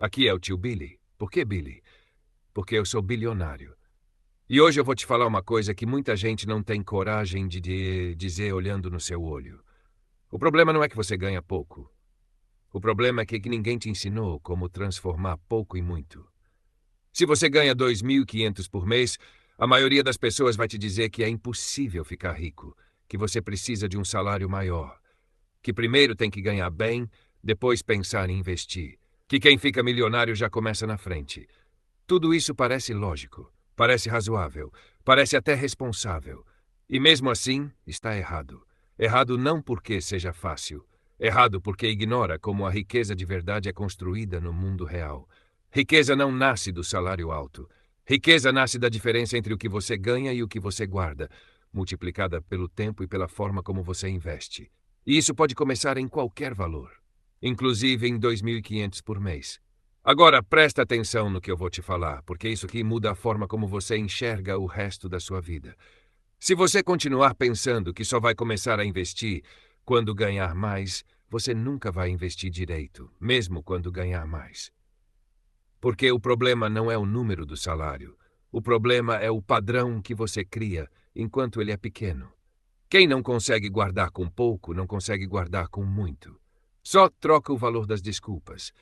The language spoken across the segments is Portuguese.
Aqui é o tio Billy. Por que Billy? Porque eu sou bilionário. E hoje eu vou te falar uma coisa que muita gente não tem coragem de dizer olhando no seu olho. O problema não é que você ganha pouco. O problema é que ninguém te ensinou como transformar pouco em muito. Se você ganha 2.500 por mês, a maioria das pessoas vai te dizer que é impossível ficar rico, que você precisa de um salário maior, que primeiro tem que ganhar bem, depois pensar em investir, que quem fica milionário já começa na frente. Tudo isso parece lógico, parece razoável, parece até responsável. E mesmo assim, está errado. Errado não porque seja fácil. Errado porque ignora como a riqueza de verdade é construída no mundo real. Riqueza não nasce do salário alto. Riqueza nasce da diferença entre o que você ganha e o que você guarda, multiplicada pelo tempo e pela forma como você investe. E isso pode começar em qualquer valor, inclusive em 2.500 por mês. Agora, presta atenção no que eu vou te falar, porque isso aqui muda a forma como você enxerga o resto da sua vida. Se você continuar pensando que só vai começar a investir quando ganhar mais, você nunca vai investir direito, mesmo quando ganhar mais. Porque o problema não é o número do salário. O problema é o padrão que você cria enquanto ele é pequeno. Quem não consegue guardar com pouco, não consegue guardar com muito. Só troca o valor das desculpas.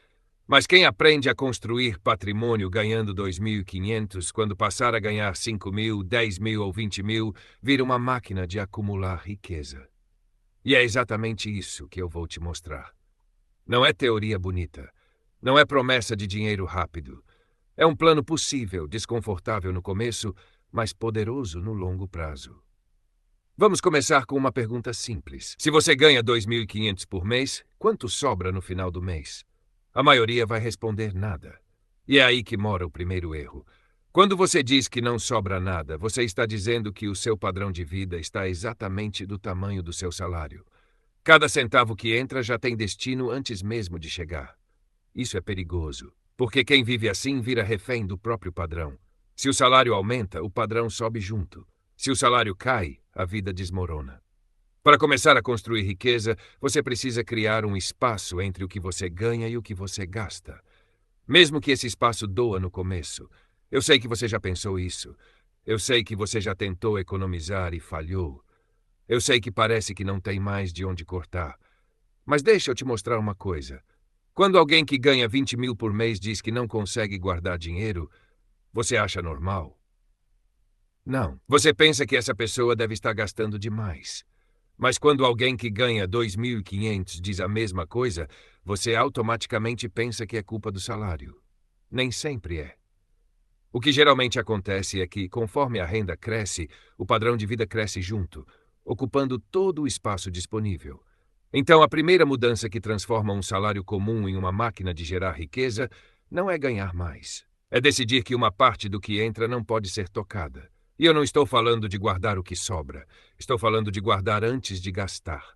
Mas quem aprende a construir patrimônio ganhando 2.500, quando passar a ganhar 5.000, 10.000 ou 20.000, vira uma máquina de acumular riqueza. E é exatamente isso que eu vou te mostrar. Não é teoria bonita. Não é promessa de dinheiro rápido. É um plano possível, desconfortável no começo, mas poderoso no longo prazo. Vamos começar com uma pergunta simples. Se você ganha 2.500 por mês, quanto sobra no final do mês? A maioria vai responder nada. E é aí que mora o primeiro erro. Quando você diz que não sobra nada, você está dizendo que o seu padrão de vida está exatamente do tamanho do seu salário. Cada centavo que entra já tem destino antes mesmo de chegar. Isso é perigoso, porque quem vive assim vira refém do próprio padrão. Se o salário aumenta, o padrão sobe junto. Se o salário cai, a vida desmorona. Para começar a construir riqueza, você precisa criar um espaço entre o que você ganha e o que você gasta. Mesmo que esse espaço doa no começo. Eu sei que você já pensou isso. Eu sei que você já tentou economizar e falhou. Eu sei que parece que não tem mais de onde cortar. Mas deixa eu te mostrar uma coisa. Quando alguém que ganha 20.000 por mês diz que não consegue guardar dinheiro, você acha normal? Não. Você pensa que essa pessoa deve estar gastando demais. Mas quando alguém que ganha 2.500 diz a mesma coisa, você automaticamente pensa que é culpa do salário. Nem sempre é. O que geralmente acontece é que, conforme a renda cresce, o padrão de vida cresce junto, ocupando todo o espaço disponível. Então, a primeira mudança que transforma um salário comum em uma máquina de gerar riqueza não é ganhar mais. É decidir que uma parte do que entra não pode ser tocada. E eu não estou falando de guardar o que sobra. Estou falando de guardar antes de gastar.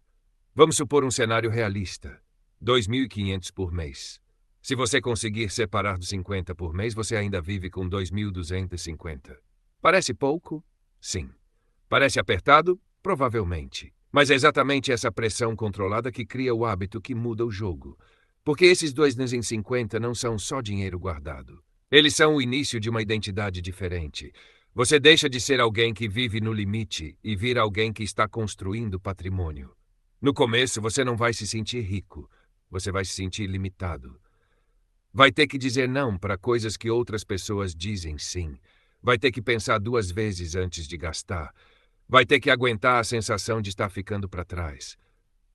Vamos supor um cenário realista. 2.500 por mês. Se você conseguir separar dos 50 por mês, você ainda vive com 2.250. Parece pouco? Sim. Parece apertado? Provavelmente. Mas é exatamente essa pressão controlada que cria o hábito que muda o jogo. Porque esses 2.250 não são só dinheiro guardado. Eles são o início de uma identidade diferente. Você deixa de ser alguém que vive no limite e vira alguém que está construindo patrimônio. No começo, você não vai se sentir rico. Você vai se sentir limitado. Vai ter que dizer não para coisas que outras pessoas dizem sim. Vai ter que pensar 2 vezes antes de gastar. Vai ter que aguentar a sensação de estar ficando para trás.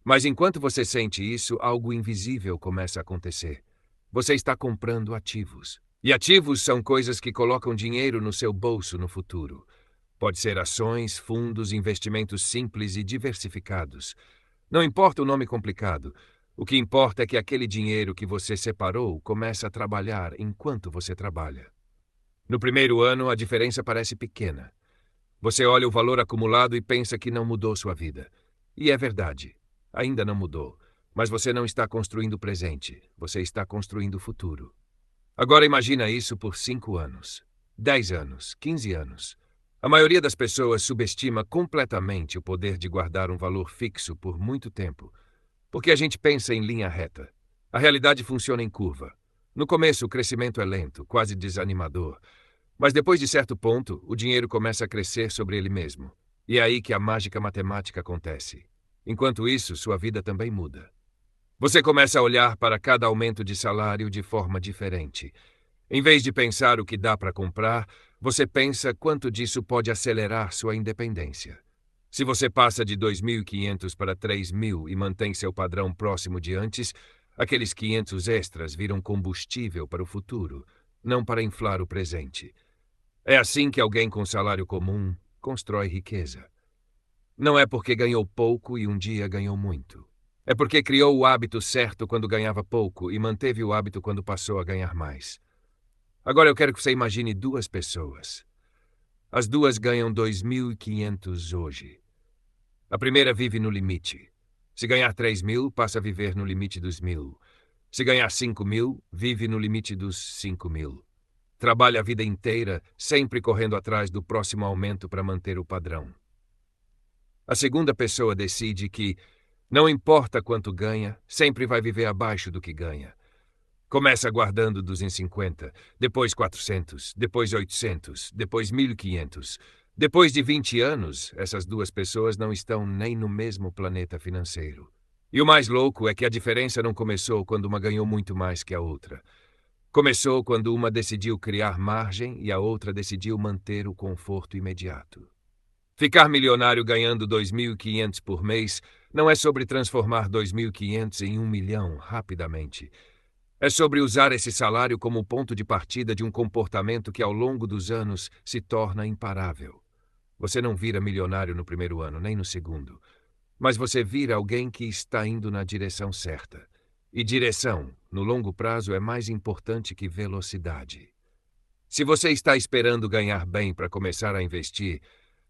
Mas enquanto você sente isso, algo invisível começa a acontecer. Você está comprando ativos. E ativos são coisas que colocam dinheiro no seu bolso no futuro. Pode ser ações, fundos, investimentos simples e diversificados. Não importa o nome complicado. O que importa é que aquele dinheiro que você separou começa a trabalhar enquanto você trabalha. No primeiro ano, a diferença parece pequena. Você olha o valor acumulado e pensa que não mudou sua vida. E é verdade. Ainda não mudou. Mas você não está construindo o presente. Você está construindo o futuro. Agora imagina isso por 5 anos, 10 anos, 15 anos. A maioria das pessoas subestima completamente o poder de guardar um valor fixo por muito tempo, porque a gente pensa em linha reta. A realidade funciona em curva. No começo, o crescimento é lento, quase desanimador. Mas depois de certo ponto, o dinheiro começa a crescer sobre ele mesmo. E é aí que a mágica matemática acontece. Enquanto isso, sua vida também muda. Você começa a olhar para cada aumento de salário de forma diferente. Em vez de pensar o que dá para comprar, você pensa quanto disso pode acelerar sua independência. Se você passa de 2.500 para 3.000 e mantém seu padrão próximo de antes, aqueles 500 extras viram combustível para o futuro, não para inflar o presente. É assim que alguém com salário comum constrói riqueza. Não é porque ganhou pouco e um dia ganhou muito. É porque criou o hábito certo quando ganhava pouco e manteve o hábito quando passou a ganhar mais. Agora eu quero que você imagine duas pessoas. As duas ganham 2.500 hoje. A primeira vive no limite. Se ganhar 3.000, passa a viver no limite dos 1.000. Se ganhar 5.000, vive no limite dos 5.000. Trabalha a vida inteira, sempre correndo atrás do próximo aumento para manter o padrão. A segunda pessoa decide que, não importa quanto ganha, sempre vai viver abaixo do que ganha. Começa guardando 250, depois 400, depois 800, depois 1.500. Depois de 20 anos, essas duas pessoas não estão nem no mesmo planeta financeiro. E o mais louco é que a diferença não começou quando uma ganhou muito mais que a outra. Começou quando uma decidiu criar margem e a outra decidiu manter o conforto imediato. Ficar milionário ganhando 2.500 por mês não é sobre transformar 2.500 em 1 milhão rapidamente. É sobre usar esse salário como ponto de partida de um comportamento que ao longo dos anos se torna imparável. Você não vira milionário no primeiro ano, nem no segundo. Mas você vira alguém que está indo na direção certa. E direção, no longo prazo, é mais importante que velocidade. Se você está esperando ganhar bem para começar a investir,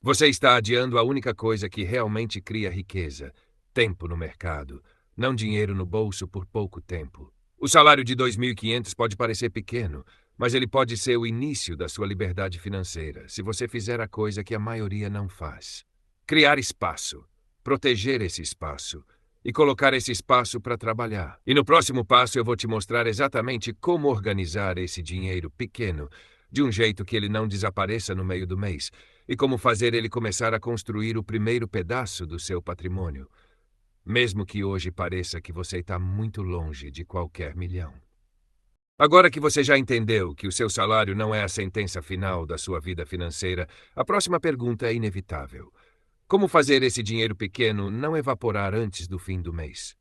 você está adiando a única coisa que realmente cria riqueza: tempo no mercado, não dinheiro no bolso por pouco tempo. O salário de 2.500 pode parecer pequeno, mas ele pode ser o início da sua liberdade financeira, se você fizer a coisa que a maioria não faz. Criar espaço, proteger esse espaço e colocar esse espaço para trabalhar. E no próximo passo eu vou te mostrar exatamente como organizar esse dinheiro pequeno de um jeito que ele não desapareça no meio do mês e como fazer ele começar a construir o primeiro pedaço do seu patrimônio, mesmo que hoje pareça que você está muito longe de qualquer milhão. Agora que você já entendeu que o seu salário não é a sentença final da sua vida financeira, a próxima pergunta é inevitável. Como fazer esse dinheiro pequeno não evaporar antes do fim do mês?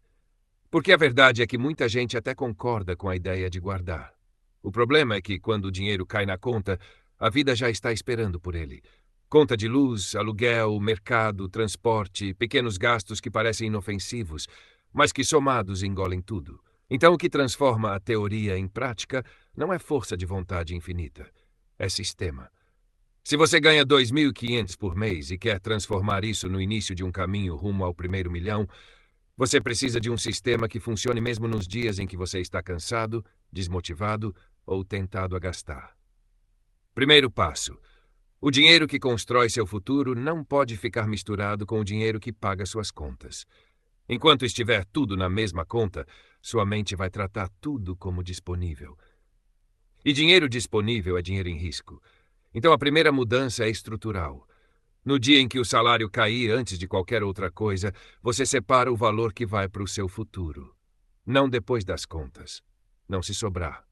Porque a verdade é que muita gente até concorda com a ideia de guardar. O problema é que, quando o dinheiro cai na conta, a vida já está esperando por ele. Conta de luz, aluguel, mercado, transporte, pequenos gastos que parecem inofensivos, mas que somados engolem tudo. Então, o que transforma a teoria em prática não é força de vontade infinita, é sistema. Se você ganha 2.500 por mês e quer transformar isso no início de um caminho rumo ao primeiro milhão, você precisa de um sistema que funcione mesmo nos dias em que você está cansado, desmotivado ou tentado a gastar. Primeiro passo: o dinheiro que constrói seu futuro não pode ficar misturado com o dinheiro que paga suas contas. Enquanto estiver tudo na mesma conta, sua mente vai tratar tudo como disponível. E dinheiro disponível é dinheiro em risco. Então a primeira mudança é estrutural. No dia em que o salário cair antes de qualquer outra coisa, você separa o valor que vai para o seu futuro. Não depois das contas. Não se sobrar.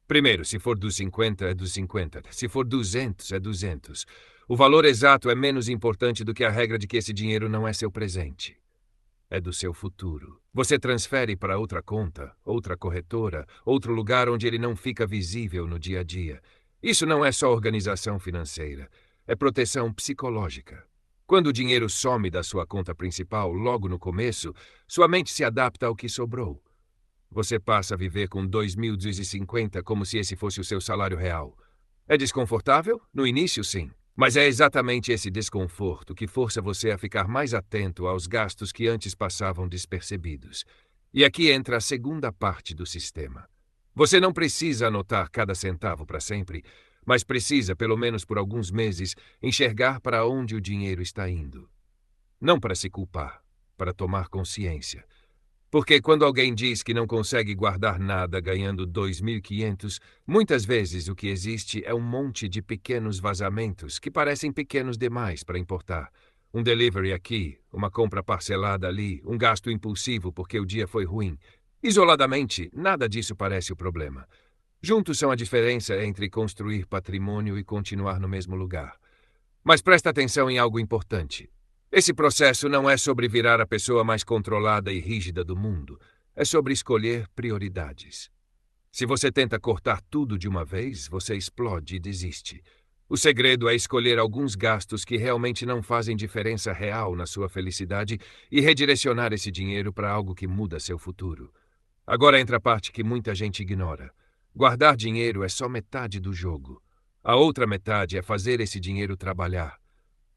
Primeiro, se for dos 50, é dos 50. Se for 200, é 200. O valor exato é menos importante do que a regra de que esse dinheiro não é seu presente. É do seu futuro. Você transfere para outra conta, outra corretora, outro lugar onde ele não fica visível no dia a dia. Isso não é só organização financeira. É proteção psicológica. Quando o dinheiro some da sua conta principal logo no começo, sua mente se adapta ao que sobrou. Você passa a viver com 2.250 como se esse fosse o seu salário real. É desconfortável? No início, sim. Mas é exatamente esse desconforto que força você a ficar mais atento aos gastos que antes passavam despercebidos. E aqui entra a segunda parte do sistema. Você não precisa anotar cada centavo para sempre, mas precisa, pelo menos por alguns meses, enxergar para onde o dinheiro está indo. Não para se culpar, para tomar consciência. Porque quando alguém diz que não consegue guardar nada ganhando 2.500, muitas vezes o que existe é um monte de pequenos vazamentos que parecem pequenos demais para importar. Um delivery aqui, uma compra parcelada ali, um gasto impulsivo porque o dia foi ruim. Isoladamente, nada disso parece o problema. Juntos são a diferença entre construir patrimônio e continuar no mesmo lugar. Mas presta atenção em algo importante. Esse processo não é sobre virar a pessoa mais controlada e rígida do mundo. É sobre escolher prioridades. Se você tenta cortar tudo de uma vez, você explode e desiste. O segredo é escolher alguns gastos que realmente não fazem diferença real na sua felicidade e redirecionar esse dinheiro para algo que muda seu futuro. Agora entra a parte que muita gente ignora. Guardar dinheiro é só metade do jogo. A outra metade é fazer esse dinheiro trabalhar.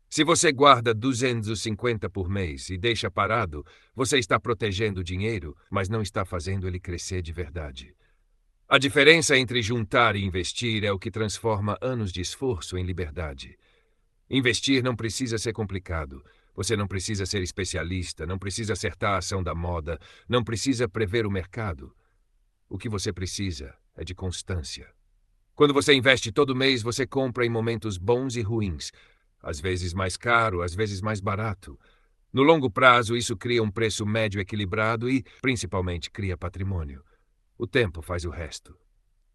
Se você guarda 250 por mês e deixa parado, você está protegendo o dinheiro, mas não está fazendo ele crescer de verdade. A diferença entre juntar e investir é o que transforma anos de esforço em liberdade. Investir não precisa ser complicado. Você não precisa ser especialista, não precisa acertar a ação da moda, não precisa prever o mercado. O que você precisa é de constância. Quando você investe todo mês, você compra em momentos bons e ruins. Às vezes mais caro, às vezes mais barato. No longo prazo, isso cria um preço médio equilibrado e, principalmente, cria patrimônio. O tempo faz o resto.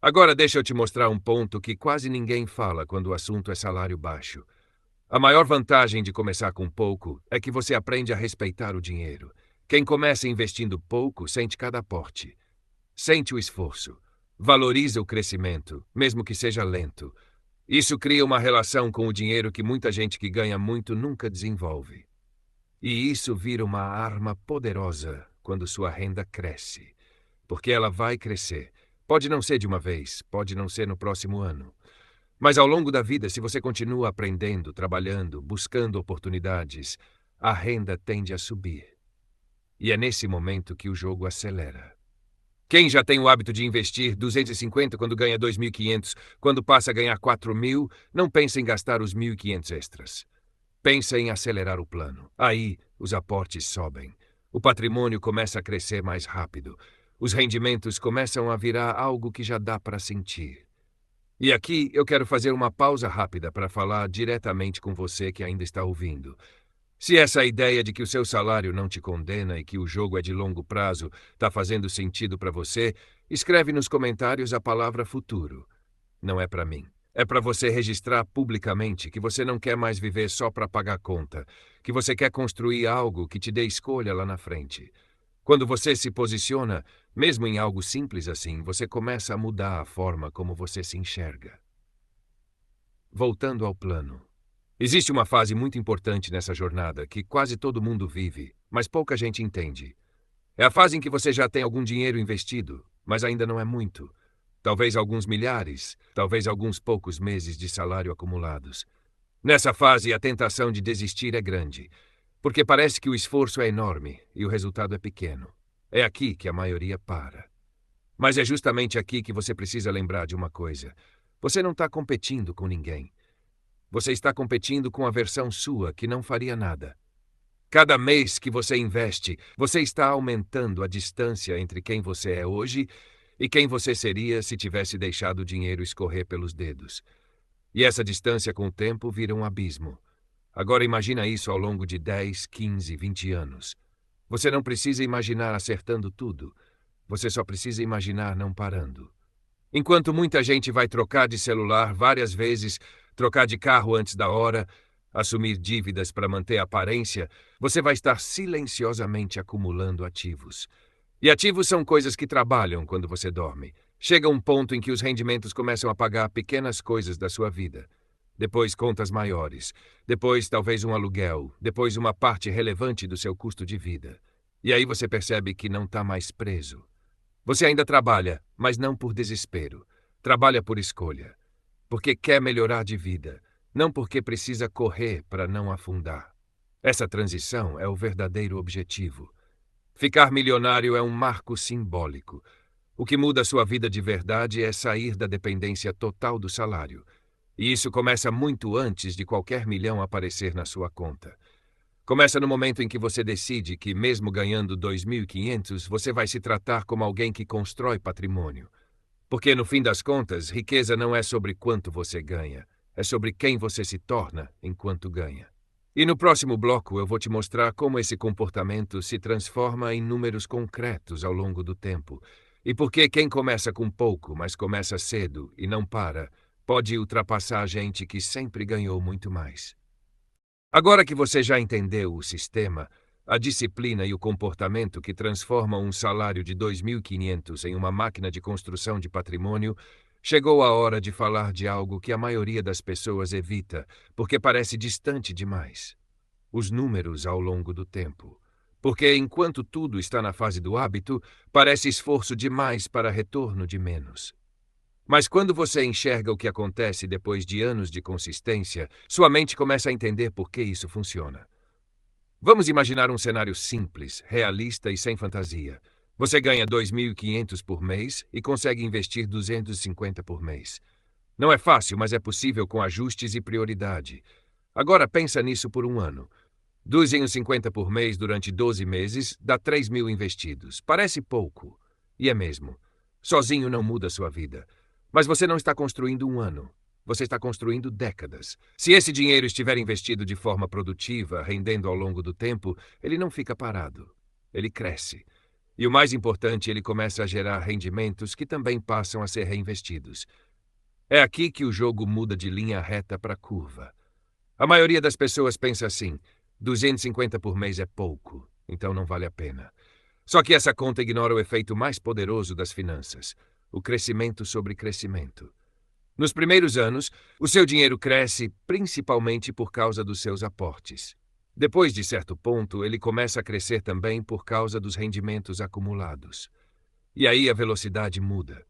Agora deixa eu te mostrar um ponto que quase ninguém fala quando o assunto é salário baixo. A maior vantagem de começar com pouco é que você aprende a respeitar o dinheiro. Quem começa investindo pouco sente cada aporte. Sente o esforço. Valoriza o crescimento, mesmo que seja lento. Isso cria uma relação com o dinheiro que muita gente que ganha muito nunca desenvolve. E isso vira uma arma poderosa quando sua renda cresce. Porque ela vai crescer. Pode não ser de uma vez, pode não ser no próximo ano. Mas ao longo da vida, se você continua aprendendo, trabalhando, buscando oportunidades, a renda tende a subir. E é nesse momento que o jogo acelera. Quem já tem o hábito de investir 250 quando ganha 2.500, quando passa a ganhar 4.000, não pensa em gastar os 1.500 extras. Pensa em acelerar o plano. Aí, os aportes sobem. O patrimônio começa a crescer mais rápido. Os rendimentos começam a virar algo que já dá para sentir. E aqui eu quero fazer uma pausa rápida para falar diretamente com você que ainda está ouvindo. Se essa ideia de que o seu salário não te condena e que o jogo é de longo prazo está fazendo sentido para você, escreve nos comentários a palavra futuro. Não é para mim. É para você registrar publicamente que você não quer mais viver só para pagar conta, que você quer construir algo que te dê escolha lá na frente. Quando você se posiciona, mesmo em algo simples assim, você começa a mudar a forma como você se enxerga. Voltando ao plano. Existe uma fase muito importante nessa jornada que quase todo mundo vive, mas pouca gente entende. É a fase em que você já tem algum dinheiro investido, mas ainda não é muito. Talvez alguns milhares, talvez alguns poucos meses de salário acumulados. Nessa fase, a tentação de desistir é grande, porque parece que o esforço é enorme e o resultado é pequeno. É aqui que a maioria para. Mas é justamente aqui que você precisa lembrar de uma coisa. Você não está competindo com ninguém. Você está competindo com a versão sua que não faria nada. Cada mês que você investe, você está aumentando a distância entre quem você é hoje e quem você seria se tivesse deixado o dinheiro escorrer pelos dedos. E essa distância com o tempo vira um abismo. Agora imagina isso ao longo de 10, 15, 20 anos. Você não precisa imaginar acertando tudo. Você só precisa imaginar não parando. Enquanto muita gente vai trocar de celular várias vezes, trocar de carro antes da hora, assumir dívidas para manter a aparência, você vai estar silenciosamente acumulando ativos. E ativos são coisas que trabalham quando você dorme. Chega um ponto em que os rendimentos começam a pagar pequenas coisas da sua vida. Depois contas maiores. Depois talvez um aluguel. Depois uma parte relevante do seu custo de vida. E aí você percebe que não está mais preso. Você ainda trabalha, mas não por desespero. Trabalha por escolha. Porque quer melhorar de vida. Não porque precisa correr para não afundar. Essa transição é o verdadeiro objetivo. Ficar milionário é um marco simbólico. O que muda a sua vida de verdade é sair da dependência total do salário. E isso começa muito antes de qualquer milhão aparecer na sua conta. Começa no momento em que você decide que, mesmo ganhando 2.500, você vai se tratar como alguém que constrói patrimônio. Porque, no fim das contas, riqueza não é sobre quanto você ganha, é sobre quem você se torna enquanto ganha. E no próximo bloco eu vou te mostrar como esse comportamento se transforma em números concretos ao longo do tempo. E por que quem começa com pouco, mas começa cedo e não para, pode ultrapassar a gente que sempre ganhou muito mais. Agora que você já entendeu o sistema, a disciplina e o comportamento que transformam um salário de 2.500 em uma máquina de construção de patrimônio, chegou a hora de falar de algo que a maioria das pessoas evita, porque parece distante demais: os números ao longo do tempo. Porque enquanto tudo está na fase do hábito, parece esforço demais para retorno de menos. Mas quando você enxerga o que acontece depois de anos de consistência, sua mente começa a entender por que isso funciona. Vamos imaginar um cenário simples, realista e sem fantasia. Você ganha 2.500 por mês e consegue investir 250 por mês. Não é fácil, mas é possível com ajustes e prioridade. Agora pensa nisso por um ano. 250 por mês durante 12 meses dá 3.000 investidos. Parece pouco. E é mesmo. Sozinho não muda sua vida. Mas você não está construindo um ano. Você está construindo décadas. Se esse dinheiro estiver investido de forma produtiva, rendendo ao longo do tempo, ele não fica parado. Ele cresce. E o mais importante, ele começa a gerar rendimentos que também passam a ser reinvestidos. É aqui que o jogo muda de linha reta para curva. A maioria das pessoas pensa assim: 250 por mês é pouco, então não vale a pena. Só que essa conta ignora o efeito mais poderoso das finanças: o crescimento sobre crescimento. Nos primeiros anos, o seu dinheiro cresce principalmente por causa dos seus aportes. Depois de certo ponto, ele começa a crescer também por causa dos rendimentos acumulados. E aí a velocidade muda.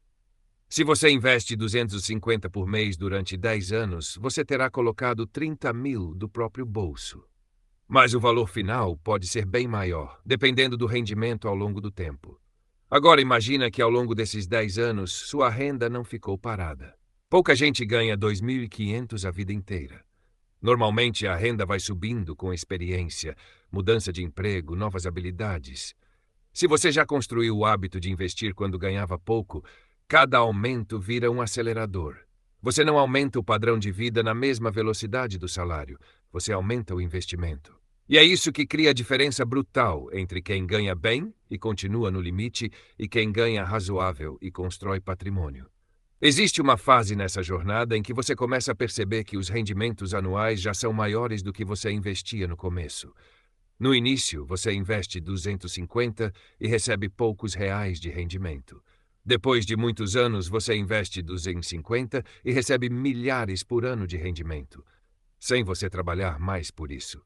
Se você investe 250 por mês durante 10 anos, você terá colocado 30.000 do próprio bolso. Mas o valor final pode ser bem maior, dependendo do rendimento ao longo do tempo. Agora imagina que ao longo desses 10 anos, sua renda não ficou parada. Pouca gente ganha 2.500 a vida inteira. Normalmente a renda vai subindo com experiência, mudança de emprego, novas habilidades. Se você já construiu o hábito de investir quando ganhava pouco, cada aumento vira um acelerador. Você não aumenta o padrão de vida na mesma velocidade do salário, você aumenta o investimento. E é isso que cria a diferença brutal entre quem ganha bem e continua no limite e quem ganha razoável e constrói patrimônio. Existe uma fase nessa jornada em que você começa a perceber que os rendimentos anuais já são maiores do que você investia no começo. No início, você investe 250 e recebe poucos reais de rendimento. Depois de muitos anos, você investe 250 e recebe milhares por ano de rendimento, sem você trabalhar mais por isso.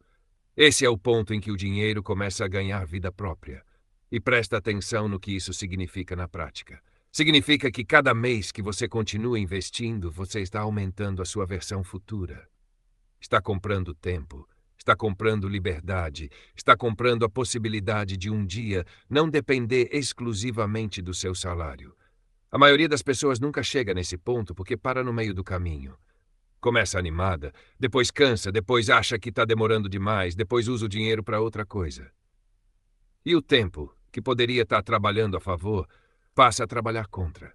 Esse é o ponto em que o dinheiro começa a ganhar vida própria. E presta atenção no que isso significa na prática. Significa que cada mês que você continua investindo, você está aumentando a sua versão futura. Está comprando tempo, está comprando liberdade, está comprando a possibilidade de um dia não depender exclusivamente do seu salário. A maioria das pessoas nunca chega nesse ponto porque para no meio do caminho. Começa animada, depois cansa, depois acha que está demorando demais, depois usa o dinheiro para outra coisa. E o tempo, que poderia estar trabalhando a favor, passa a trabalhar contra.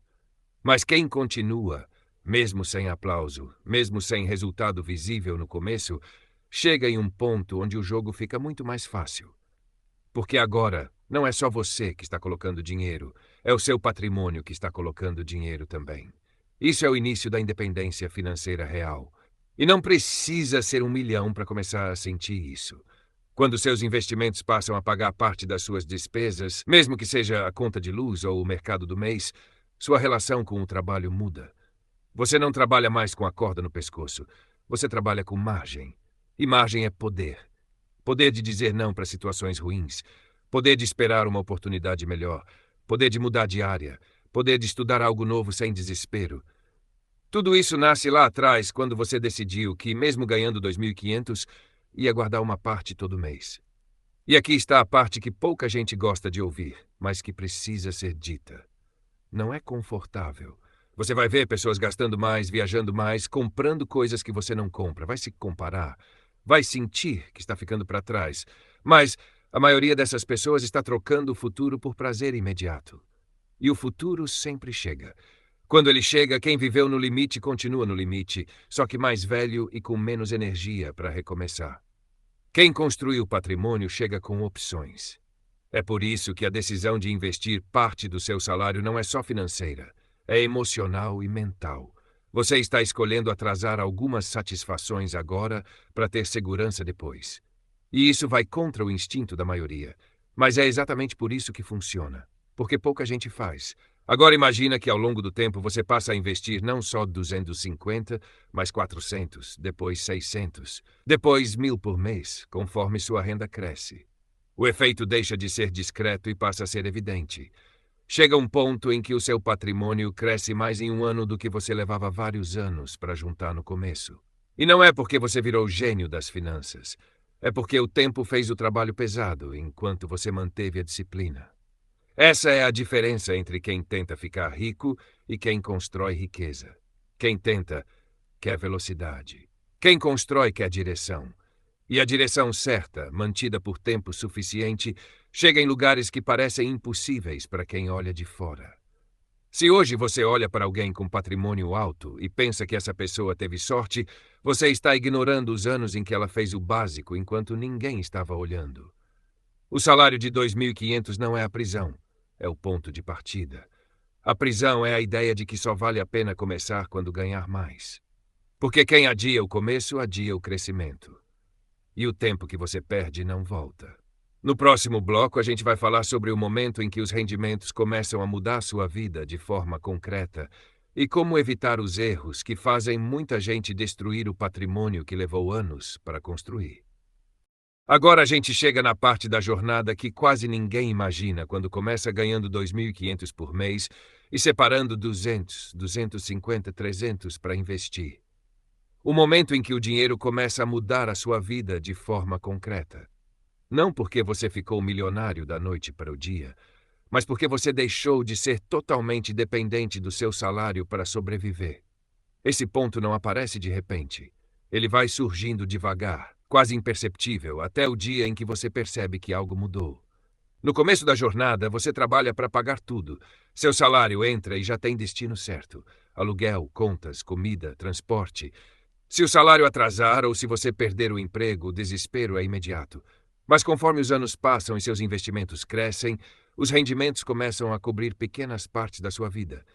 Mas quem continua, mesmo sem aplauso, mesmo sem resultado visível no começo, chega em um ponto onde o jogo fica muito mais fácil. Porque agora não é só você que está colocando dinheiro, é o seu patrimônio que está colocando dinheiro também. Isso é o início da independência financeira real. E não precisa ser 1 milhão para começar a sentir isso. Quando seus investimentos passam a pagar parte das suas despesas, mesmo que seja a conta de luz ou o mercado do mês, sua relação com o trabalho muda. Você não trabalha mais com a corda no pescoço. Você trabalha com margem. E margem é poder. Poder de dizer não para situações ruins. Poder de esperar uma oportunidade melhor. Poder de mudar de área. Poder de estudar algo novo sem desespero. Tudo isso nasce lá atrás, quando você decidiu que, mesmo ganhando 2.500, ia guardar uma parte todo mês. E aqui está a parte que pouca gente gosta de ouvir, mas que precisa ser dita. Não é confortável. Você vai ver pessoas gastando mais, viajando mais, comprando coisas que você não compra. Vai se comparar. vai sentir que está ficando para trás, mas a maioria dessas pessoas está trocando o futuro por prazer imediato. E o futuro sempre chega. Quando ele chega, quem viveu no limite continua no limite, só que mais velho e com menos energia para recomeçar. Quem construiu patrimônio chega com opções. É por isso que a decisão de investir parte do seu salário não é só financeira, é emocional e mental. Você está escolhendo atrasar algumas satisfações agora para ter segurança depois. E isso vai contra o instinto da maioria. Mas é exatamente por isso que funciona. Porque pouca gente faz. Agora imagina que ao longo do tempo você passa a investir não só 250, mas 400, depois 600, depois 1.000 por mês, conforme sua renda cresce. O efeito deixa de ser discreto e passa a ser evidente. Chega um ponto em que o seu patrimônio cresce mais em um ano do que você levava vários anos para juntar no começo. E não é porque você virou gênio das finanças. É porque o tempo fez o trabalho pesado enquanto você manteve a disciplina. Essa é a diferença entre quem tenta ficar rico e quem constrói riqueza. Quem tenta quer velocidade. Quem constrói quer direção. E a direção certa, mantida por tempo suficiente, chega em lugares que parecem impossíveis para quem olha de fora. Se hoje você olha para alguém com patrimônio alto e pensa que essa pessoa teve sorte, você está ignorando os anos em que ela fez o básico enquanto ninguém estava olhando. O salário de 2.500 não é a prisão, é o ponto de partida. A prisão é a ideia de que só vale a pena começar quando ganhar mais. Porque quem adia o começo, adia o crescimento. E o tempo que você perde não volta. No próximo bloco, a gente vai falar sobre o momento em que os rendimentos começam a mudar sua vida de forma concreta e como evitar os erros que fazem muita gente destruir o patrimônio que levou anos para construir. Agora a gente chega na parte da jornada que quase ninguém imagina quando começa ganhando 2.500 por mês e separando 200, 250, 300 para investir. O momento em que o dinheiro começa a mudar a sua vida de forma concreta. Não porque você ficou milionário da noite para o dia, mas porque você deixou de ser totalmente dependente do seu salário para sobreviver. Esse ponto não aparece de repente. Ele vai surgindo devagar, quase imperceptível, até o dia em que você percebe que algo mudou. No começo da jornada, você trabalha para pagar tudo. Seu salário entra e já tem destino certo. Aluguel, contas, comida, transporte. Se o salário atrasar ou se você perder o emprego, o desespero é imediato. Mas conforme os anos passam e seus investimentos crescem, os rendimentos começam a cobrir pequenas partes da sua vida.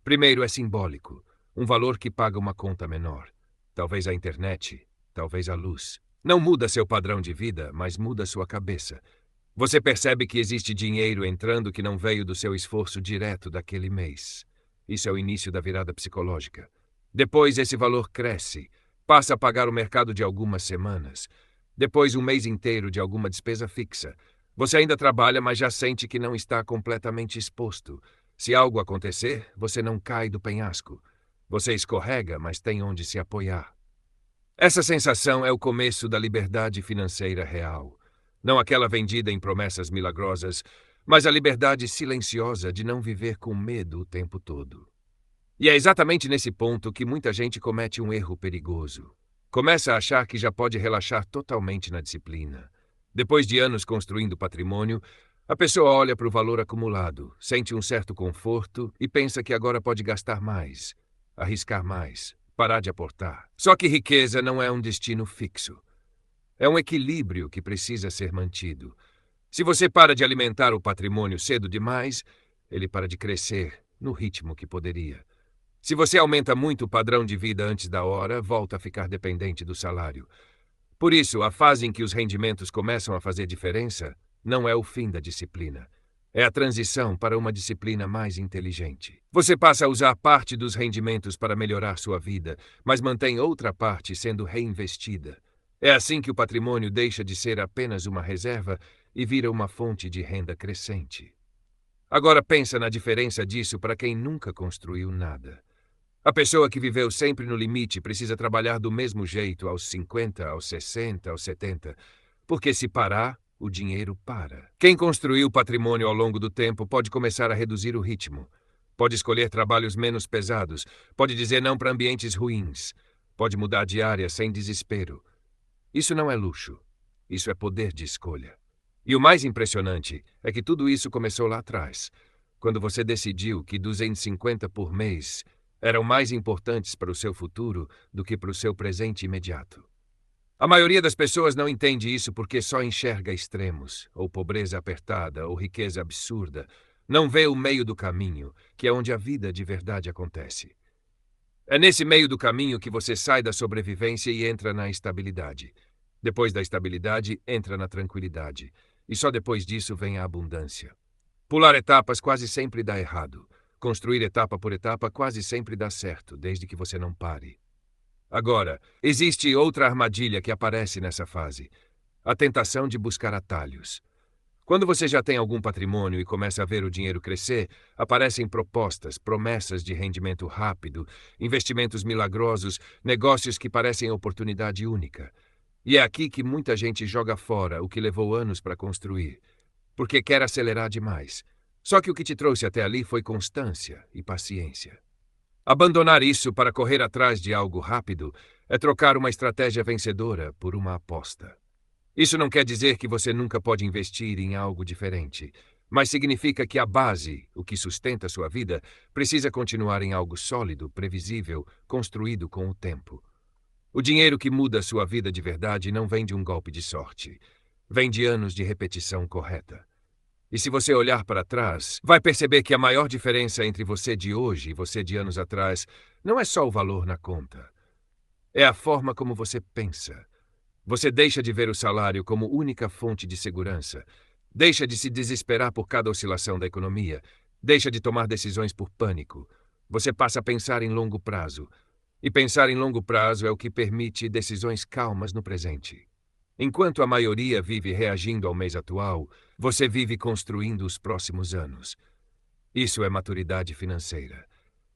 Primeiro é simbólico, um valor que paga uma conta menor. Talvez a internet, talvez a luz. Não muda seu padrão de vida, mas muda sua cabeça. Você percebe que existe dinheiro entrando que não veio do seu esforço direto daquele mês. Isso é o início da virada psicológica. Depois esse valor cresce, passa a pagar o mercado de algumas semanas. Depois um mês inteiro de alguma despesa fixa. Você ainda trabalha, mas já sente que não está completamente exposto. Se algo acontecer, você não cai do penhasco. Você escorrega, mas tem onde se apoiar. Essa sensação é o começo da liberdade financeira real. Não aquela vendida em promessas milagrosas, mas a liberdade silenciosa de não viver com medo o tempo todo. E é exatamente nesse ponto que muita gente comete um erro perigoso. Começa a achar que já pode relaxar totalmente na disciplina. Depois de anos construindo patrimônio, a pessoa olha para o valor acumulado, sente um certo conforto e pensa que agora pode gastar mais, arriscar mais, parar de aportar. Só que riqueza não é um destino fixo. É um equilíbrio que precisa ser mantido. Se você para de alimentar o patrimônio cedo demais, ele para de crescer no ritmo que poderia. Se você aumenta muito o padrão de vida antes da hora, volta a ficar dependente do salário. Por isso, a fase em que os rendimentos começam a fazer diferença não é o fim da disciplina. É a transição para uma disciplina mais inteligente. Você passa a usar parte dos rendimentos para melhorar sua vida, mas mantém outra parte sendo reinvestida. É assim que o patrimônio deixa de ser apenas uma reserva e vira uma fonte de renda crescente. Agora pensa na diferença disso para quem nunca construiu nada. A pessoa que viveu sempre no limite precisa trabalhar do mesmo jeito aos 50, aos 60, aos 70, porque se parar, o dinheiro para. Quem construiu patrimônio ao longo do tempo pode começar a reduzir o ritmo. Pode escolher trabalhos menos pesados, pode dizer não para ambientes ruins, pode mudar de área sem desespero. Isso não é luxo. Isso é poder de escolha. E o mais impressionante é que tudo isso começou lá atrás, quando você decidiu que 250 por mês eram mais importantes para o seu futuro do que para o seu presente imediato. A maioria das pessoas não entende isso porque só enxerga extremos, ou pobreza apertada, ou riqueza absurda. Não vê o meio do caminho, que é onde a vida de verdade acontece. É nesse meio do caminho que você sai da sobrevivência e entra na estabilidade. Depois da estabilidade, entra na tranquilidade. E só depois disso vem a abundância. Pular etapas quase sempre dá errado. Construir etapa por etapa quase sempre dá certo, desde que você não pare. Agora, existe outra armadilha que aparece nessa fase: a tentação de buscar atalhos. Quando você já tem algum patrimônio e começa a ver o dinheiro crescer, aparecem propostas, promessas de rendimento rápido, investimentos milagrosos, negócios que parecem oportunidade única. E é aqui que muita gente joga fora o que levou anos para construir, porque quer acelerar demais. Só que o que te trouxe até ali foi constância e paciência. Abandonar isso para correr atrás de algo rápido é trocar uma estratégia vencedora por uma aposta. Isso não quer dizer que você nunca pode investir em algo diferente, mas significa que a base, o que sustenta sua vida, precisa continuar em algo sólido, previsível, construído com o tempo. O dinheiro que muda sua vida de verdade não vem de um golpe de sorte. Vem de anos de repetição correta. E se você olhar para trás, vai perceber que a maior diferença entre você de hoje e você de anos atrás não é só o valor na conta. É a forma como você pensa. Você deixa de ver o salário como única fonte de segurança. Deixa de se desesperar por cada oscilação da economia. Deixa de tomar decisões por pânico. Você passa a pensar em longo prazo. E pensar em longo prazo é o que permite decisões calmas no presente. Enquanto a maioria vive reagindo ao mês atual, você vive construindo os próximos anos. Isso é maturidade financeira.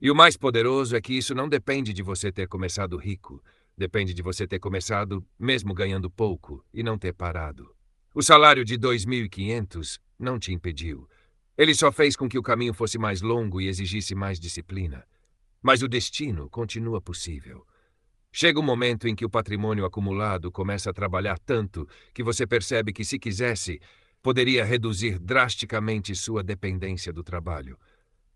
E o mais poderoso é que isso não depende de você ter começado rico. Depende de você ter começado mesmo ganhando pouco e não ter parado. O salário de 2.500 não te impediu. Ele só fez com que o caminho fosse mais longo e exigisse mais disciplina. Mas o destino continua possível. Chega um momento em que o patrimônio acumulado começa a trabalhar tanto que você percebe que, se quisesse, poderia reduzir drasticamente sua dependência do trabalho.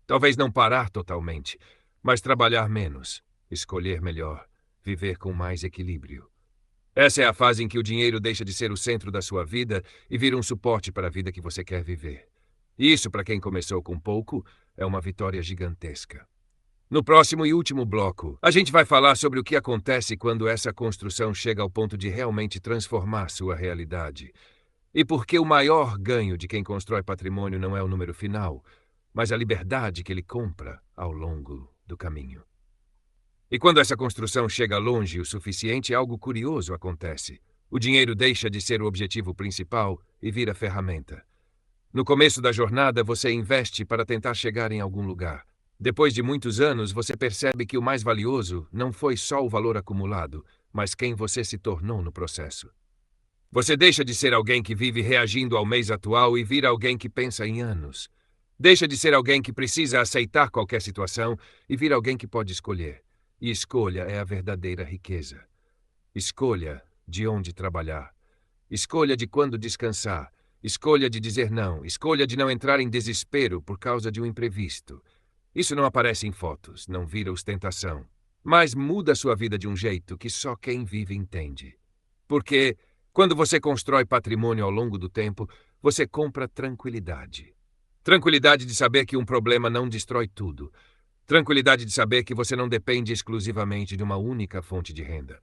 Talvez não parar totalmente, mas trabalhar menos, escolher melhor, viver com mais equilíbrio. Essa é a fase em que o dinheiro deixa de ser o centro da sua vida e vira um suporte para a vida que você quer viver. E isso, para quem começou com pouco, é uma vitória gigantesca. No próximo e último bloco, a gente vai falar sobre o que acontece quando essa construção chega ao ponto de realmente transformar sua realidade. E por que o maior ganho de quem constrói patrimônio não é o número final, mas a liberdade que ele compra ao longo do caminho. E quando essa construção chega longe o suficiente, algo curioso acontece. O dinheiro deixa de ser o objetivo principal e vira ferramenta. No começo da jornada, você investe para tentar chegar em algum lugar. Depois de muitos anos, você percebe que o mais valioso não foi só o valor acumulado, mas quem você se tornou no processo. Você deixa de ser alguém que vive reagindo ao mês atual e vira alguém que pensa em anos. Deixa de ser alguém que precisa aceitar qualquer situação e vira alguém que pode escolher. E escolha é a verdadeira riqueza. Escolha de onde trabalhar. Escolha de quando descansar. Escolha de dizer não. Escolha de não entrar em desespero por causa de um imprevisto. Isso não aparece em fotos, não vira ostentação, mas muda sua vida de um jeito que só quem vive entende. Porque, quando você constrói patrimônio ao longo do tempo, você compra tranquilidade. Tranquilidade de saber que um problema não destrói tudo. Tranquilidade de saber que você não depende exclusivamente de uma única fonte de renda.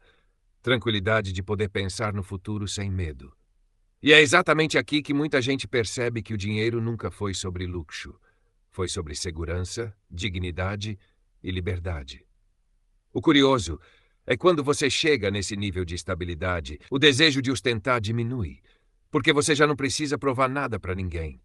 Tranquilidade de poder pensar no futuro sem medo. E é exatamente aqui que muita gente percebe que o dinheiro nunca foi sobre luxo. Foi sobre segurança, dignidade e liberdade. O curioso é quando você chega nesse nível de estabilidade, o desejo de ostentar diminui, porque você já não precisa provar nada para ninguém.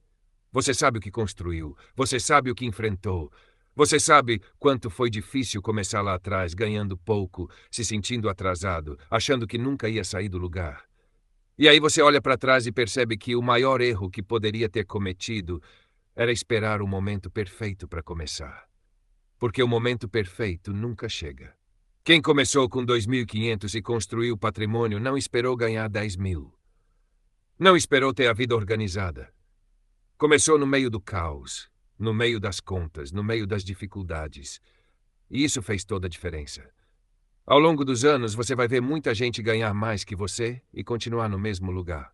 Você sabe o que construiu, você sabe o que enfrentou, você sabe quanto foi difícil começar lá atrás, ganhando pouco, se sentindo atrasado, achando que nunca ia sair do lugar. E aí você olha para trás e percebe que o maior erro que poderia ter cometido era esperar o momento perfeito para começar. Porque o momento perfeito nunca chega. Quem começou com 2.500 e construiu patrimônio não esperou ganhar 10.000. Não esperou ter a vida organizada. Começou no meio do caos, no meio das contas, no meio das dificuldades. E isso fez toda a diferença. Ao longo dos anos, você vai ver muita gente ganhar mais que você e continuar no mesmo lugar.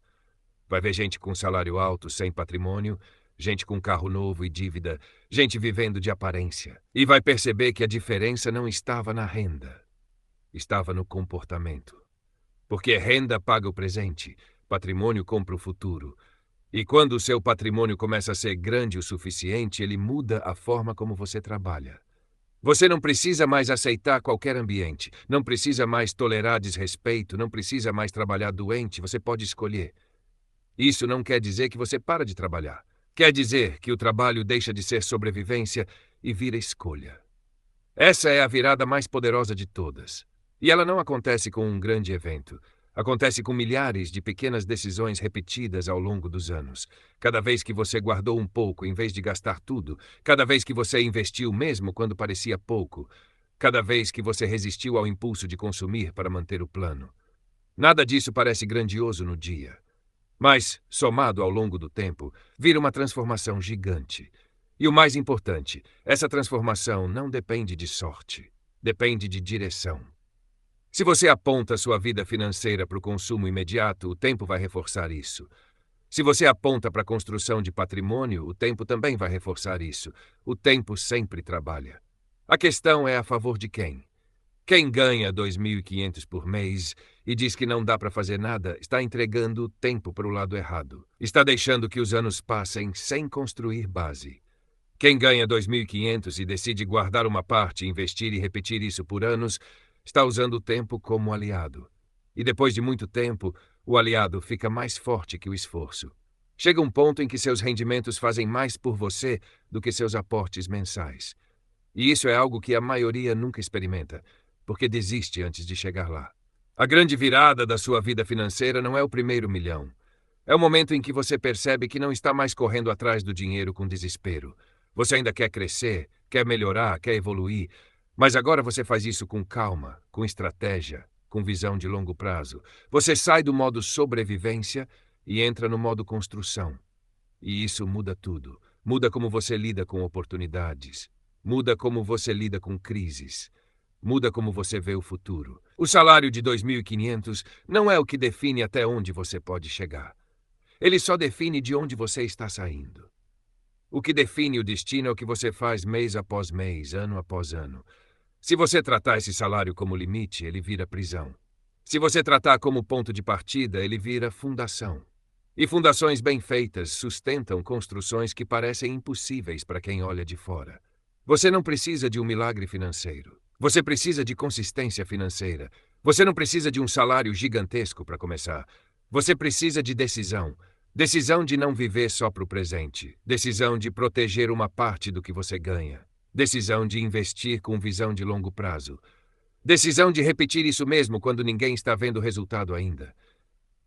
Vai ver gente com salário alto, sem patrimônio, gente com carro novo e dívida, gente vivendo de aparência. E vai perceber que a diferença não estava na renda, estava no comportamento. Porque renda paga o presente, patrimônio compra o futuro. E quando o seu patrimônio começa a ser grande o suficiente, ele muda a forma como você trabalha. Você não precisa mais aceitar qualquer ambiente, não precisa mais tolerar desrespeito, não precisa mais trabalhar doente, você pode escolher. Isso não quer dizer que você para de trabalhar. Quer dizer que o trabalho deixa de ser sobrevivência e vira escolha. Essa é a virada mais poderosa de todas. E ela não acontece com um grande evento. Acontece com milhares de pequenas decisões repetidas ao longo dos anos. Cada vez que você guardou um pouco em vez de gastar tudo. Cada vez que você investiu mesmo quando parecia pouco. Cada vez que você resistiu ao impulso de consumir para manter o plano. Nada disso parece grandioso no dia. Mas, somado ao longo do tempo, vira uma transformação gigante. E o mais importante, essa transformação não depende de sorte, depende de direção. Se você aponta sua vida financeira para o consumo imediato, o tempo vai reforçar isso. Se você aponta para a construção de patrimônio, o tempo também vai reforçar isso. O tempo sempre trabalha. A questão é a favor de quem? Quem ganha 2.500 por mês e diz que não dá para fazer nada, está entregando o tempo para o lado errado. Está deixando que os anos passem sem construir base. Quem ganha 2.500 e decide guardar uma parte, investir e repetir isso por anos, está usando o tempo como aliado. E depois de muito tempo, o aliado fica mais forte que o esforço. Chega um ponto em que seus rendimentos fazem mais por você do que seus aportes mensais. E isso é algo que a maioria nunca experimenta, porque desiste antes de chegar lá. A grande virada da sua vida financeira não é o primeiro milhão. É o momento em que você percebe que não está mais correndo atrás do dinheiro com desespero. Você ainda quer crescer, quer melhorar, quer evoluir, mas agora você faz isso com calma, com estratégia, com visão de longo prazo. Você sai do modo sobrevivência e entra no modo construção. E isso muda tudo. Muda como você lida com oportunidades. Muda como você lida com crises. Muda como você vê o futuro. O salário de 2.500 não é o que define até onde você pode chegar. Ele só define de onde você está saindo. O que define o destino é o que você faz mês após mês, ano após ano. Se você tratar esse salário como limite, ele vira prisão. Se você tratar como ponto de partida, ele vira fundação. E fundações bem feitas sustentam construções que parecem impossíveis para quem olha de fora. Você não precisa de um milagre financeiro. Você precisa de consistência financeira. Você não precisa de um salário gigantesco para começar. Você precisa de decisão. Decisão de não viver só para o presente. Decisão de proteger uma parte do que você ganha. Decisão de investir com visão de longo prazo. Decisão de repetir isso mesmo quando ninguém está vendo o resultado ainda.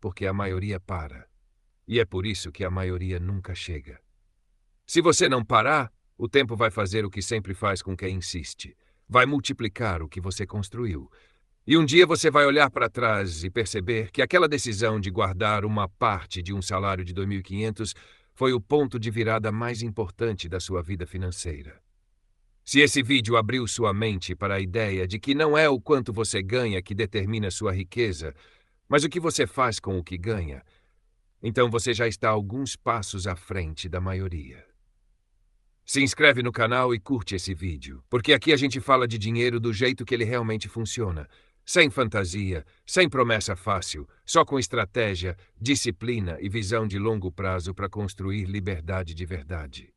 Porque a maioria para. E é por isso que a maioria nunca chega. Se você não parar, o tempo vai fazer o que sempre faz com quem insiste. Vai multiplicar o que você construiu. E um dia você vai olhar para trás e perceber que aquela decisão de guardar uma parte de um salário de 2.500 foi o ponto de virada mais importante da sua vida financeira. Se esse vídeo abriu sua mente para a ideia de que não é o quanto você ganha que determina sua riqueza, mas o que você faz com o que ganha, então você já está alguns passos à frente da maioria. Se inscreve no canal e curte esse vídeo, porque aqui a gente fala de dinheiro do jeito que ele realmente funciona. Sem fantasia, sem promessa fácil, só com estratégia, disciplina e visão de longo prazo para construir liberdade de verdade.